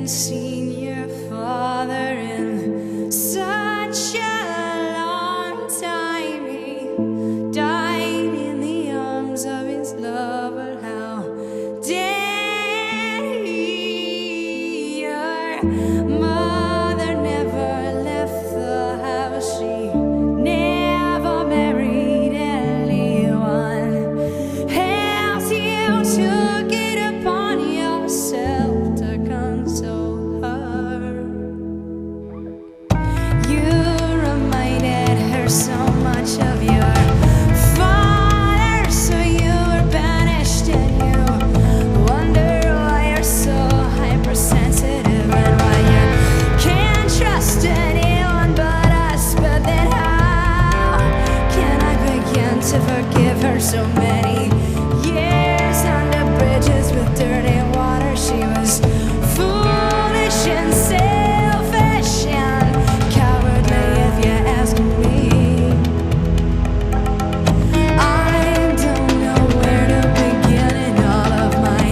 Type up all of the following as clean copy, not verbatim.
haven't seen your father in such a long time. He died in the arms of his lover. How dare he? Your mother never left the house. She never married anyone else. You took it upon yourself to console her. You reminded her so much of your father, so you were banished, and you wonder why you're so hypersensitive and why you can't trust anyone but us. But then how can I begin to forgive her? So many years under bridges with dirty water. She was foolish and selfish and cowardly, if you ask me. I don't know where to begin in all of my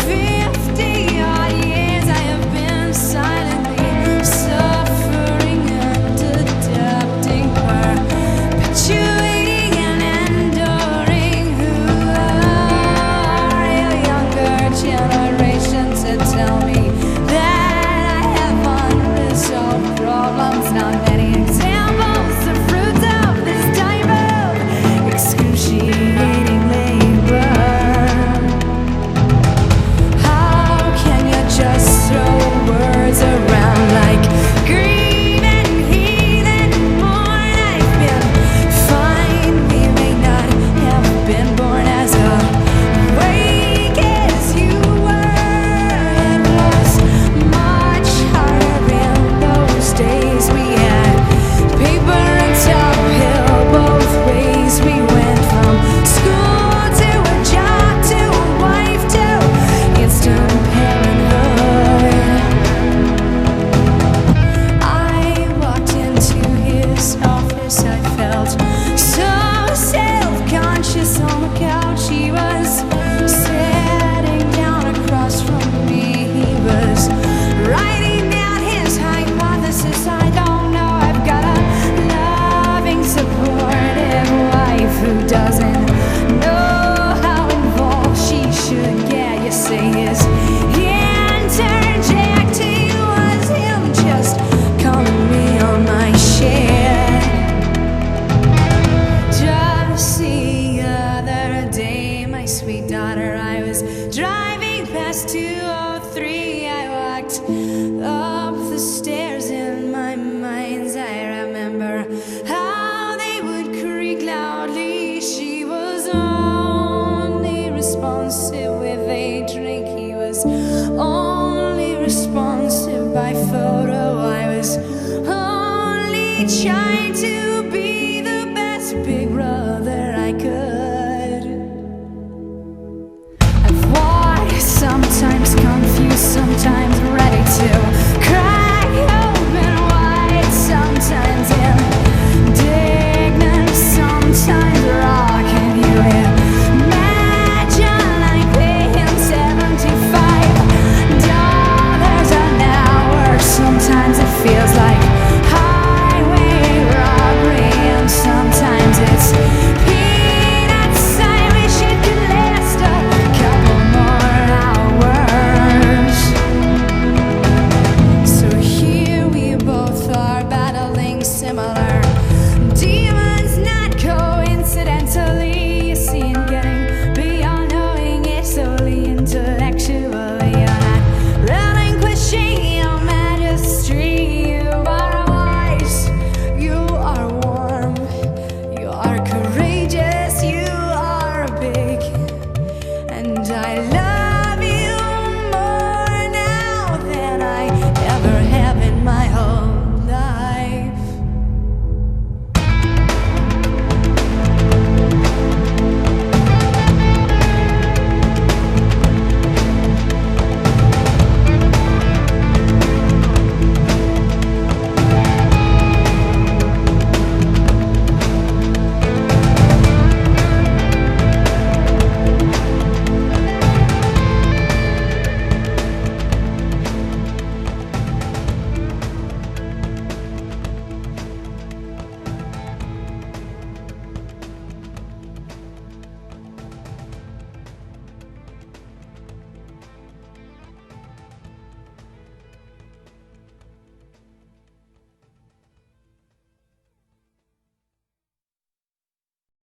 50-odd years. I have been silently suffering and adapting, perpetuating and enduring. Who are you, younger generation, to tell me that I have unresolved problems? Not many examples of fruits of this type of excruciating labor. How can you just throw words around like grieve and heal and mourn? I've been fine. We may not have been born as awake as you were. It was much harder in those days. We had paper and uphill both ways. We went from school to a job to a wife to instant parenthood. I walked into his office. I felt so self-conscious on the couch. He was sitting down across from me. He was writing down his hypothesis. I don't know. I've got a loving, supportive wife who doesn't know how involved she should get. You say his interjecting was him just calling me on my shit. Just the other day, my sweet daughter, I was driving past 203. I walked up the stairs in my mind's eye. I remember how they would creak loudly. She was only responsive with a drink. He was only responsive by photo. I was only trying to